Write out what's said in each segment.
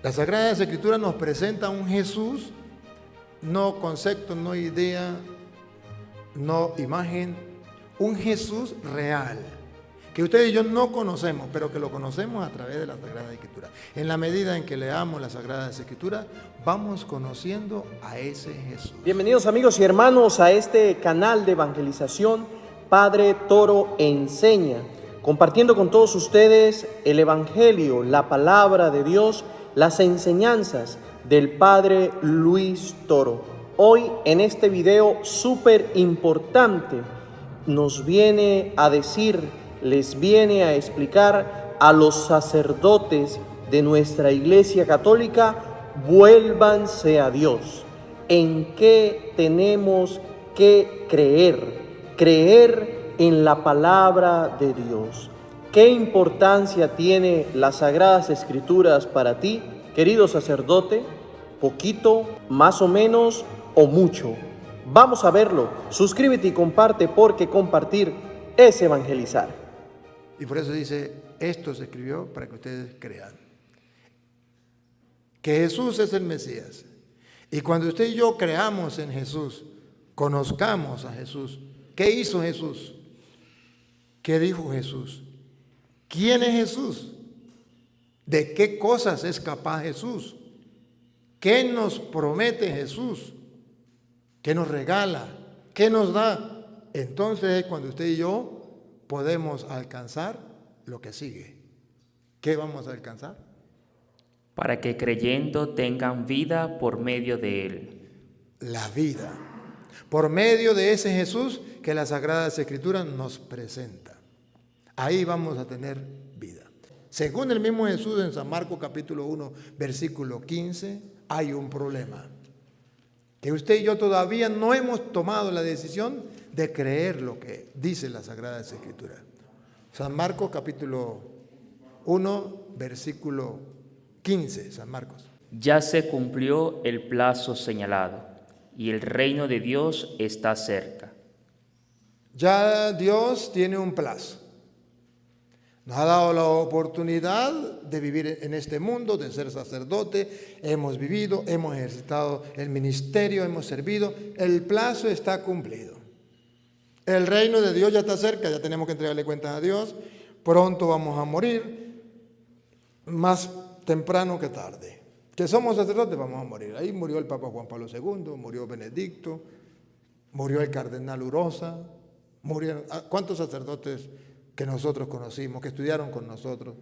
Las Sagradas Escrituras nos presenta un Jesús, no concepto, no idea, no imagen, un Jesús real, que usted y yo no conocemos, pero que lo conocemos a través de las Sagradas Escrituras. En la medida en que leamos las Sagradas Escrituras, vamos conociendo a ese Jesús. Bienvenidos amigos y hermanos a este canal de evangelización Padre Toro Enseña, compartiendo con todos ustedes el Evangelio, la palabra de Dios, las enseñanzas del Padre Luis Toro. Hoy en este video súper importante nos viene a decir, les viene a explicar a los sacerdotes de nuestra Iglesia Católica: vuélvanse a Dios. ¿En qué tenemos que creer? Creer en la palabra de Dios. ¿Qué importancia tiene las Sagradas Escrituras para ti, querido sacerdote? ¿Poquito, más o menos o mucho? Vamos a verlo. Suscríbete y comparte, porque compartir es evangelizar. Y por eso dice, esto se escribió para que ustedes crean que Jesús es el Mesías. Y cuando usted y yo creamos en Jesús, conozcamos a Jesús. ¿Qué hizo Jesús? ¿Qué dijo Jesús? ¿Quién es Jesús? ¿De qué cosas es capaz Jesús? ¿Qué nos promete Jesús? ¿Qué nos regala? ¿Qué nos da? Entonces es cuando usted y yo podemos alcanzar lo que sigue. ¿Qué vamos a alcanzar? Para que creyendo tengan vida por medio de Él. La vida. Por medio de ese Jesús que las Sagradas Escrituras nos presenta. Ahí vamos a tener vida. Según el mismo Jesús en San Marcos capítulo 1, versículo 15, hay un problema. Que usted y yo todavía no hemos tomado la decisión de creer lo que dice las Sagradas Escrituras. San Marcos capítulo 1, versículo 15, San Marcos. Ya se cumplió el plazo señalado, y el reino de Dios está cerca. Ya Dios tiene un plazo. Nos ha dado la oportunidad de vivir en este mundo, de ser sacerdote. Hemos vivido, hemos ejercitado el ministerio, hemos servido. El plazo está cumplido. El reino de Dios ya está cerca, ya tenemos que entregarle cuentas a Dios. Pronto vamos a morir, más temprano que tarde. Que somos sacerdotes, vamos a morir. Ahí murió el Papa Juan Pablo II, murió Benedicto, murió el cardenal Urosa, murieron. ¿Cuántos sacerdotes que nosotros conocimos, que estudiaron con nosotros,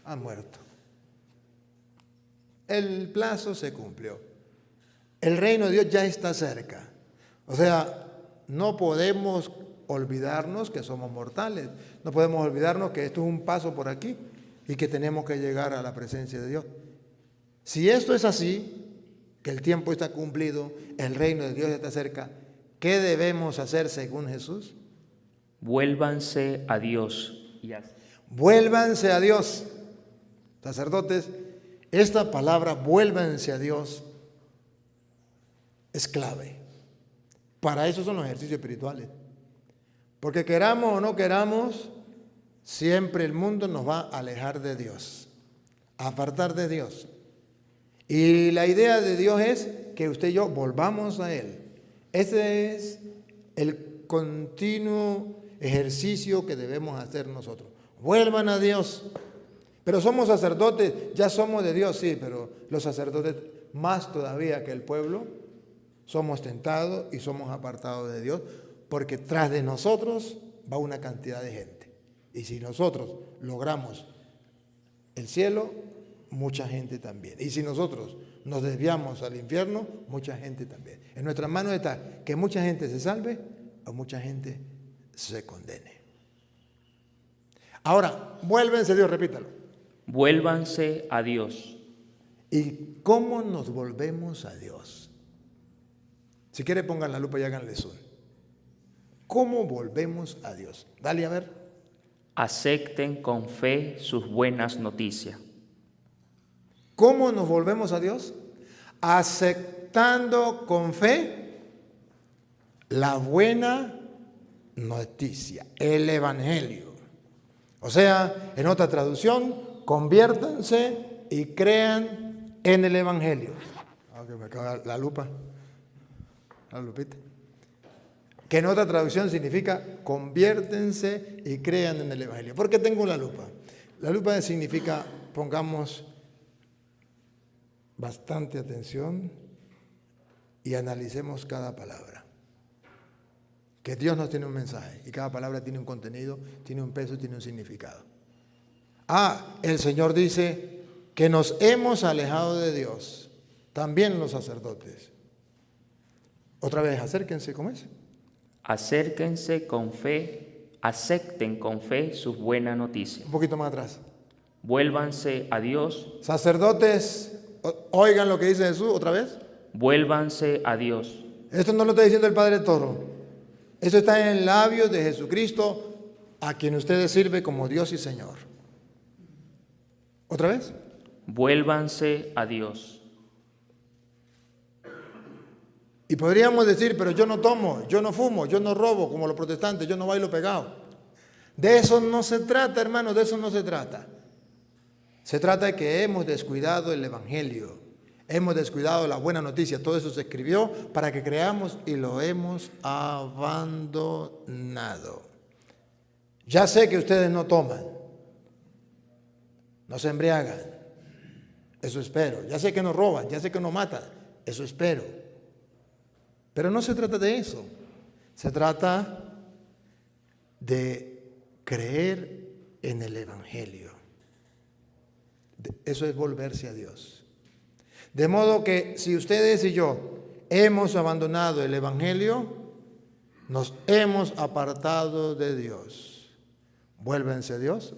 han muerto? El plazo se cumplió. El reino de Dios ya está cerca. O sea, no podemos olvidarnos que somos mortales. No podemos olvidarnos que esto es un paso por aquí y que tenemos que llegar a la presencia de Dios. Si esto es así, que el tiempo está cumplido, el reino de Dios está cerca, ¿qué debemos hacer según Jesús? Vuélvanse a Dios. Vuélvanse a Dios. Sacerdotes, esta palabra vuélvanse a Dios es clave. Para eso son los ejercicios espirituales. Porque queramos o no queramos, siempre el mundo nos va a alejar de Dios, a apartar de Dios. Y la idea de Dios es que usted y yo volvamos a Él. Ese es el continuo ejercicio que debemos hacer nosotros. Vuelvan a Dios. Pero somos sacerdotes, ya somos de Dios, sí, pero los sacerdotes más todavía que el pueblo somos tentados y somos apartados de Dios, porque tras de nosotros va una cantidad de gente. Y si nosotros logramos el cielo, mucha gente también. Y si nosotros nos desviamos al infierno, mucha gente también. En nuestras manos está que mucha gente se salve o mucha gente se condene. Ahora, vuélvense a Dios, repítalo. Vuélvanse a Dios. ¿Y cómo nos volvemos a Dios? Si quiere pongan la lupa y háganle zoom. ¿Cómo volvemos a Dios? Dale a ver. Acepten con fe sus buenas noticias. ¿Cómo nos volvemos a Dios? Aceptando con fe la buena noticia, el Evangelio. O sea, en otra traducción, conviértanse y crean en el Evangelio. Aunque me acaba la lupa. La lupita. Que en otra traducción significa conviértense y crean en el Evangelio. ¿Por qué tengo la lupa? La lupa significa, pongamos bastante atención y analicemos cada palabra. Que Dios nos tiene un mensaje y cada palabra tiene un contenido, tiene un peso, tiene un significado. El Señor dice que nos hemos alejado de Dios, también los sacerdotes. Otra vez, acérquense, ¿cómo es? Acérquense con fe, acepten con fe sus buenas noticias. Un poquito más atrás. Vuélvanse a Dios. Sacerdotes, oigan lo que dice Jesús otra vez. Vuélvanse a Dios. Esto no lo está diciendo el Padre Toro. Esto está en labios de Jesucristo, a quien ustedes sirven como Dios y Señor. ¿Otra vez? Vuélvanse a Dios. Y podríamos decir, pero yo no tomo, yo no fumo, yo no robo como los protestantes, yo no bailo pegado. De eso no se trata, hermanos, de eso no se trata. Se trata de que hemos descuidado el Evangelio, hemos descuidado la buena noticia. Todo eso se escribió para que creamos y lo hemos abandonado. Ya sé que ustedes no toman, no se embriagan, eso espero. Ya sé que no roban, ya sé que no matan, eso espero. Pero no se trata de eso, se trata de creer en el Evangelio. Eso es volverse a Dios. De modo que si ustedes y yo hemos abandonado el Evangelio, nos hemos apartado de Dios. Vuélvense a Dios.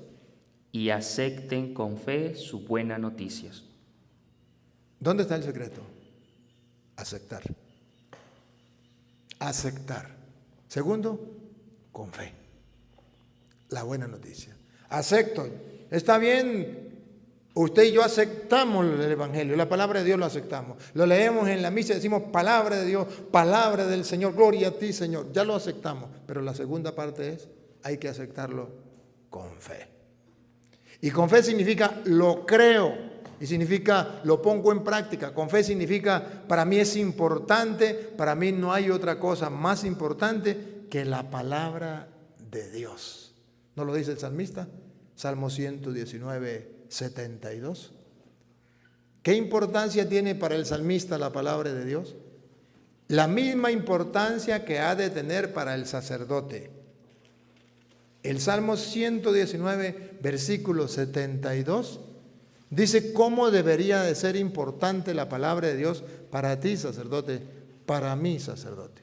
Y acepten con fe sus buenas noticias. ¿Dónde está el secreto? Aceptar. Aceptar. Segundo, con fe. La buena noticia. Acepto. Está bien, usted y yo aceptamos el Evangelio, la palabra de Dios lo aceptamos. Lo leemos en la misa y decimos palabra de Dios, palabra del Señor, gloria a ti, Señor. Ya lo aceptamos, pero la segunda parte es, hay que aceptarlo con fe. Y con fe significa lo creo. Y significa, lo pongo en práctica. Con fe significa, para mí es importante, para mí no hay otra cosa más importante que la palabra de Dios. ¿No lo dice el salmista? Salmo 119, 72. ¿Qué importancia tiene para el salmista la palabra de Dios? La misma importancia que ha de tener para el sacerdote. El Salmo 119, versículo 72, dice cómo debería de ser importante la palabra de Dios para ti, sacerdote, para mí, sacerdote.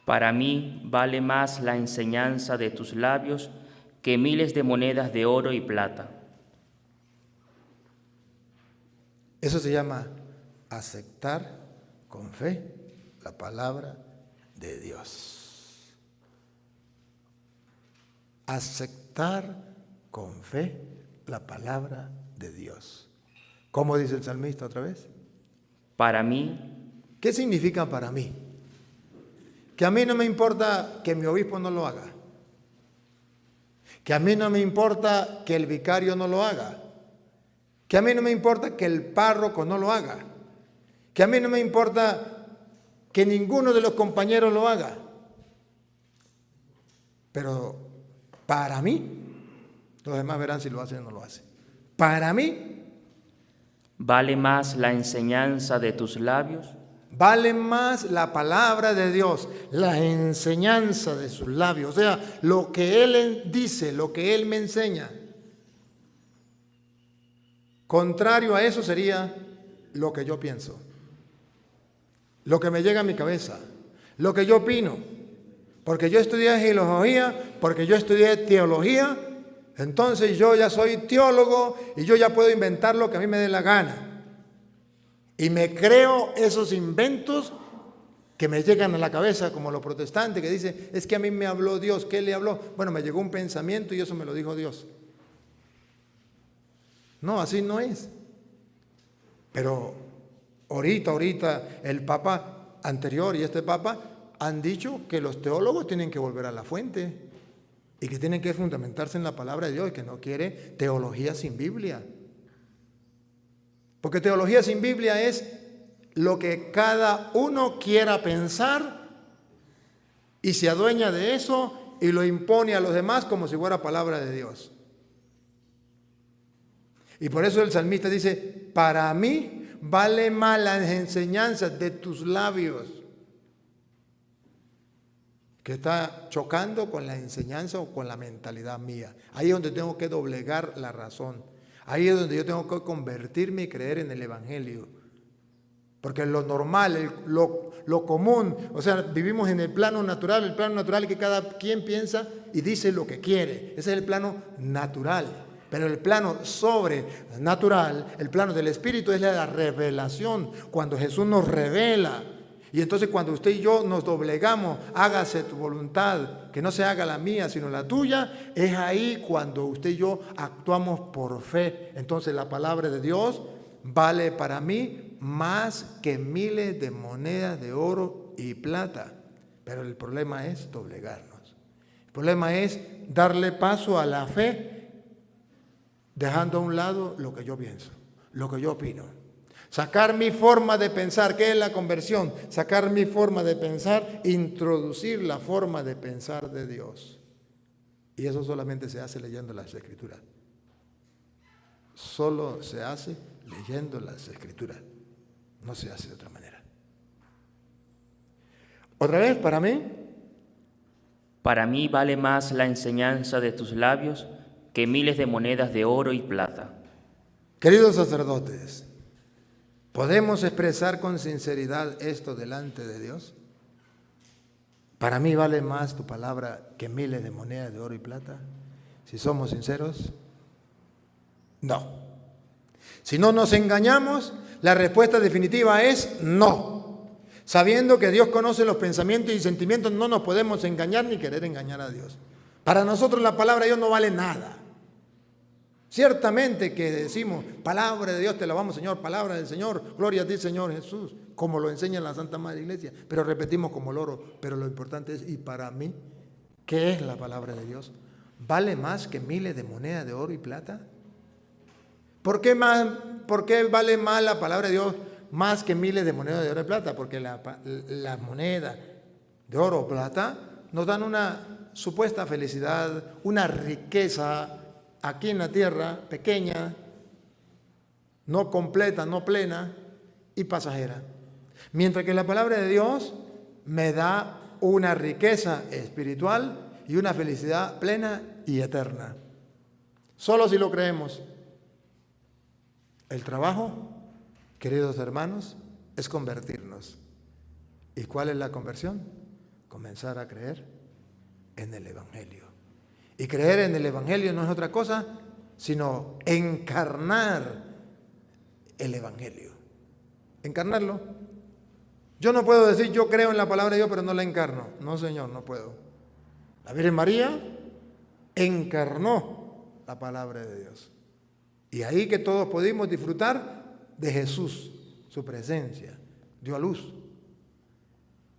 Para mí vale más la enseñanza de tus labios que miles de monedas de oro y plata. Eso se llama aceptar con fe la palabra de Dios. Aceptar con fe la palabra de Dios. ¿Cómo dice el salmista otra vez? Para mí. ¿Qué significa para mí? Que a mí no me importa que mi obispo no lo haga. Que a mí no me importa que el vicario no lo haga. Que a mí no me importa que el párroco no lo haga. Que a mí no me importa que ninguno de los compañeros lo haga. Pero para mí, los demás verán si lo hacen o no lo hacen. Para mí, vale más la enseñanza de tus labios. Vale más la palabra de Dios, la enseñanza de sus labios. O sea, lo que Él dice, lo que Él me enseña. Contrario a eso sería lo que yo pienso, lo que me llega a mi cabeza, lo que yo opino. Porque yo estudié filosofía, porque yo estudié teología, entonces yo ya soy teólogo y yo ya puedo inventar lo que a mí me dé la gana. Y me creo esos inventos que me llegan a la cabeza, como los protestantes que dicen, es que a mí me habló Dios. ¿Qué le habló? Bueno, me llegó un pensamiento y eso me lo dijo Dios. No, así no es. Pero ahorita el Papa anterior y este Papa han dicho que los teólogos tienen que volver a la fuente y que tienen que fundamentarse en la palabra de Dios y que no quiere teología sin Biblia. Porque teología sin Biblia es lo que cada uno quiera pensar y se adueña de eso y lo impone a los demás como si fuera palabra de Dios. Y por eso el salmista dice, para mí vale más las enseñanzas de tus labios, que está chocando con la enseñanza o con la mentalidad mía. Ahí es donde tengo que doblegar la razón. Ahí es donde yo tengo que convertirme y creer en el Evangelio. Porque lo normal, lo común, o sea, vivimos en el plano natural que cada quien piensa y dice lo que quiere. Ese es el plano natural. Pero el plano sobrenatural, el plano del Espíritu es la revelación, cuando Jesús nos revela. Y entonces cuando usted y yo nos doblegamos, hágase tu voluntad, que no se haga la mía, sino la tuya, es ahí cuando usted y yo actuamos por fe. Entonces la palabra de Dios vale para mí más que miles de monedas de oro y plata. Pero el problema es doblegarnos. El problema es darle paso a la fe, dejando a un lado lo que yo pienso, lo que yo opino. Sacar mi forma de pensar, ¿qué es la conversión? Sacar mi forma de pensar, introducir la forma de pensar de Dios. Y eso solamente se hace leyendo las Escrituras. Solo se hace leyendo las Escrituras. No se hace de otra manera. Otra vez, para mí vale más la enseñanza de tus labios que miles de monedas de oro y plata. Queridos sacerdotes, ¿podemos expresar con sinceridad esto delante de Dios? Para mí vale más tu palabra que miles de monedas de oro y plata. Si somos sinceros, no. Si no nos engañamos, la respuesta definitiva es no. Sabiendo que Dios conoce los pensamientos y sentimientos, no nos podemos engañar ni querer engañar a Dios. Para nosotros la palabra de Dios no vale nada. Ciertamente que decimos, palabra de Dios te alabamos, Señor, palabra del Señor, gloria a ti, Señor Jesús, como lo enseña la Santa Madre Iglesia, pero repetimos como loro. Pero lo importante es, y para mí, ¿qué es la palabra de Dios? ¿Vale más que miles de monedas de oro y plata? ¿Por qué vale más la palabra de Dios más que miles de monedas de oro y plata? Porque las monedas de oro o plata nos dan una supuesta felicidad, una riqueza aquí en la tierra, pequeña, no completa, no plena y pasajera. Mientras que la palabra de Dios me da una riqueza espiritual y una felicidad plena y eterna. Solo si lo creemos. El trabajo, queridos hermanos, es convertirnos. ¿Y cuál es la conversión? Comenzar a creer en el Evangelio. Y creer en el Evangelio no es otra cosa, sino encarnar el Evangelio. Encarnarlo. Yo no puedo decir yo creo en la palabra de Dios, pero no la encarno. No, Señor, no puedo. La Virgen María encarnó la palabra de Dios. Y ahí que todos pudimos disfrutar de Jesús, su presencia, dio a luz.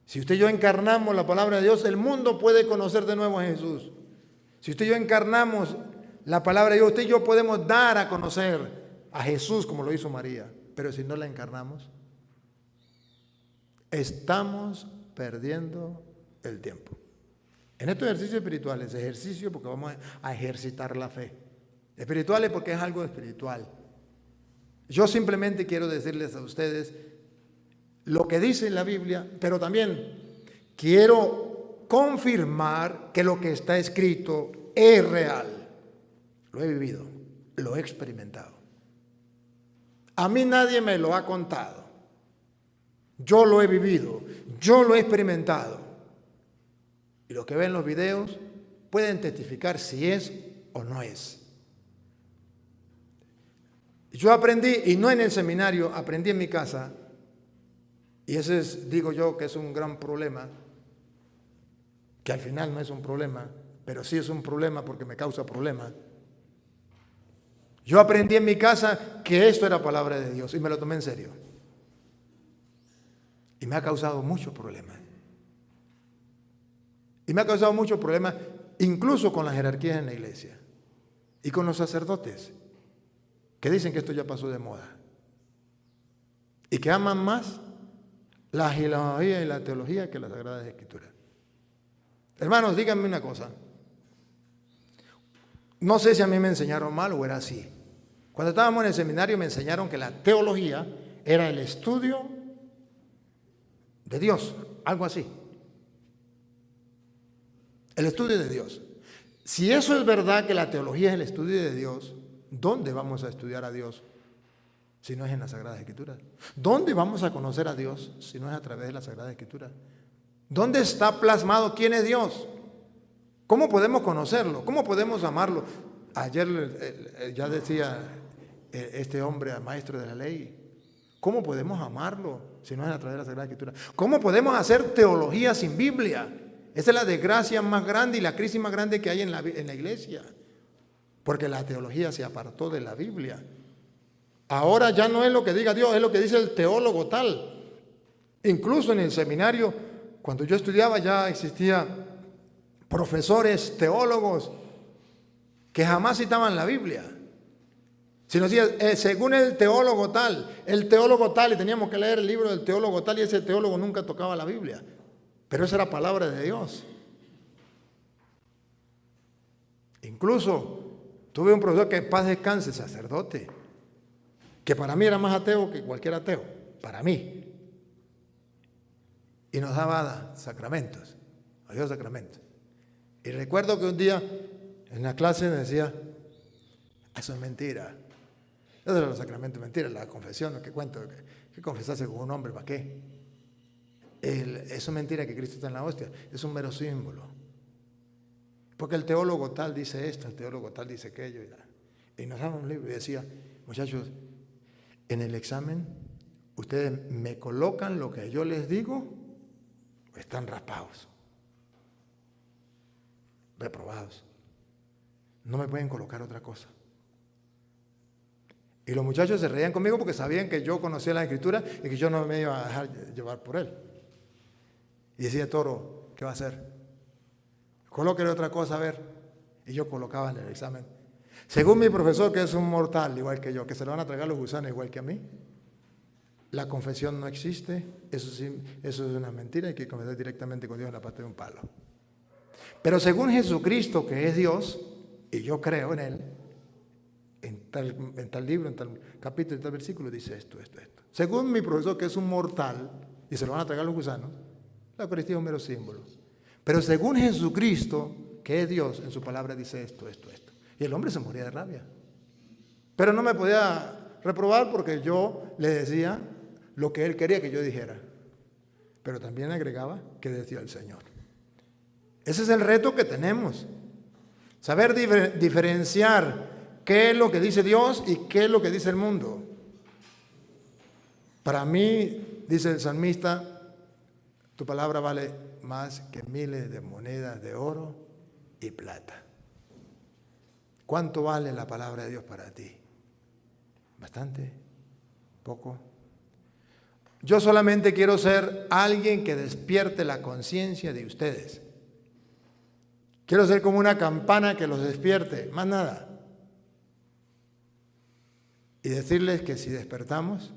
Si usted y yo encarnamos la palabra de Dios, el mundo puede conocer de nuevo a Jesús. Si usted y yo encarnamos la palabra de Dios, usted y yo podemos dar a conocer a Jesús como lo hizo María. Pero si no la encarnamos, estamos perdiendo el tiempo. En estos ejercicios espirituales, ejercicio porque vamos a ejercitar la fe. Espirituales porque es algo espiritual. Yo simplemente quiero decirles a ustedes lo que dice la Biblia, pero también quiero confirmar que lo que está escrito es real. Lo he vivido, lo he experimentado. A mí nadie me lo ha contado. Yo lo he vivido, yo lo he experimentado. Y los que ven los videos pueden testificar si es o no es. Yo aprendí, y no en el seminario, aprendí en mi casa, y ese es, digo yo, que es un gran problema, que al final no es un problema, pero sí es un problema porque me causa problemas. Yo aprendí en mi casa que esto era palabra de Dios y me lo tomé en serio. Y me ha causado muchos problemas. Y me ha causado muchos problemas incluso con las jerarquías en la iglesia y con los sacerdotes que dicen que esto ya pasó de moda. y que aman más la filología y la teología que las Sagradas Escrituras. Hermanos, díganme una cosa. No sé si a mí me enseñaron mal o era así. Cuando estábamos en el seminario me enseñaron que la teología era el estudio de Dios, algo así. El estudio de Dios. Si eso es verdad, que la teología es el estudio de Dios, ¿dónde vamos a estudiar a Dios si no es en las Sagradas Escrituras? ¿Dónde vamos a conocer a Dios si no es a través de las Sagradas Escrituras? ¿Dónde está plasmado quién es Dios? ¿Cómo podemos conocerlo? ¿Cómo podemos amarlo? Ayer ya decía este hombre, maestro de la ley, ¿cómo podemos amarlo si no es a través de la Sagrada Escritura? ¿Cómo podemos hacer teología sin Biblia? Esa es la desgracia más grande y la crisis más grande que hay en la iglesia, porque la teología se apartó de la Biblia. Ahora ya no es lo que diga Dios, es lo que dice el teólogo tal. Incluso en el seminario, cuando yo estudiaba, ya existía profesores teólogos que jamás citaban la Biblia, sino decía, según el teólogo tal, y teníamos que leer el libro del teólogo tal, y ese teólogo nunca tocaba la Biblia, pero esa era palabra de Dios. Incluso tuve un profesor que en paz descanse, sacerdote, que para mí era más ateo que cualquier ateo, para mí, y nos daba sacramentos, nos dio sacramentos. Y recuerdo que un día en la clase me decía, eso es mentira. Eso era los sacramentos, mentira, la confesión, lo que cuento, que confesarse con un hombre, ¿para qué? Eso es mentira, que Cristo está en la hostia, es un mero símbolo. Porque el teólogo tal dice esto, el teólogo tal dice aquello. Y nos daba un libro y decía, muchachos, en el examen, ustedes me colocan lo que yo les digo, o están raspados, reprobados. No me pueden colocar otra cosa. Y los muchachos se reían conmigo porque sabían que yo conocía la Escritura y que yo no me iba a dejar llevar por él. Y decía, Toro, ¿qué va a hacer? Colóquele otra cosa a ver. Y yo colocaba en el examen, según mi profesor, que es un mortal igual que yo, que se lo van a tragar los gusanos igual que a mí, la confesión no existe, eso es una mentira, hay que confesar directamente con Dios en la parte de un palo. Pero según Jesucristo, que es Dios, y yo creo en Él, en tal libro, en tal capítulo, en tal versículo, dice esto. Según mi profesor, que es un mortal, y se lo van a tragar los gusanos, la Eucaristía es un mero símbolo. Pero según Jesucristo, que es Dios, en su palabra dice esto. Y el hombre se moría de rabia. Pero no me podía reprobar porque yo le decía lo que él quería que yo dijera. Pero también agregaba que decía el Señor. Ese es el reto que tenemos. Saber diferenciar qué es lo que dice Dios y qué es lo que dice el mundo. Para mí, dice el salmista, tu palabra vale más que miles de monedas de oro y plata. ¿Cuánto vale la palabra de Dios para ti? ¿Bastante? ¿Poco? Yo solamente quiero ser alguien que despierte la conciencia de ustedes. Quiero ser como una campana que los despierte, más nada. Y decirles que si despertamos,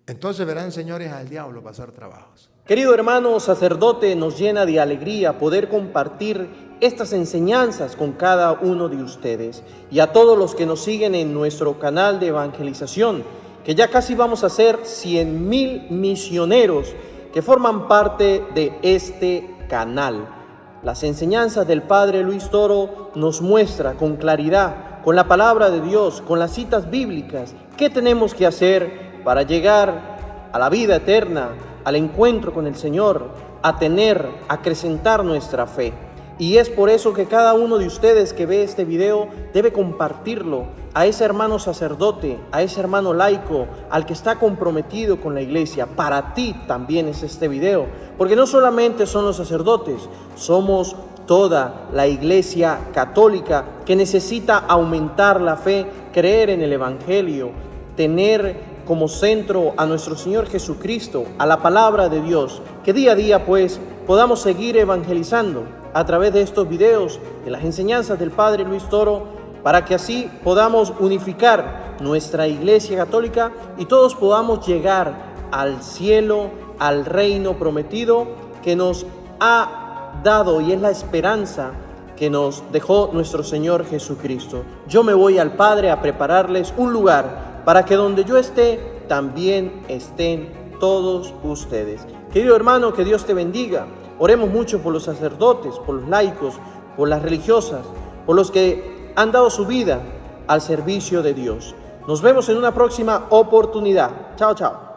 entonces verán, señores, al diablo pasar trabajos. Querido hermano sacerdote, nos llena de alegría poder compartir estas enseñanzas con cada uno de ustedes y a todos los que nos siguen en nuestro canal de evangelización, que ya casi vamos a ser 100,000 misioneros que forman parte de este canal. Las enseñanzas del Padre Luis Toro nos muestra con claridad, con la palabra de Dios, con las citas bíblicas, qué tenemos que hacer para llegar a la vida eterna, al encuentro con el Señor, a acrecentar nuestra fe. Y es por eso que cada uno de ustedes que ve este video debe compartirlo a ese hermano sacerdote, a ese hermano laico, al que está comprometido con la iglesia. Para ti también es este video, porque no solamente son los sacerdotes, somos toda la iglesia católica que necesita aumentar la fe, creer en el Evangelio, tener como centro a nuestro Señor Jesucristo, a la palabra de Dios, que día a día pues podamos seguir evangelizando a través de estos videos, de las enseñanzas del Padre Luis Toro, para que así podamos unificar nuestra Iglesia Católica y todos podamos llegar al cielo, al reino prometido que nos ha dado y es la esperanza que nos dejó nuestro Señor Jesucristo. Yo me voy al Padre a prepararles un lugar para que donde yo esté, también estén todos ustedes. Querido hermano, que Dios te bendiga. Oremos mucho por los sacerdotes, por los laicos, por las religiosas, por los que han dado su vida al servicio de Dios. Nos vemos en una próxima oportunidad. Chao, chao.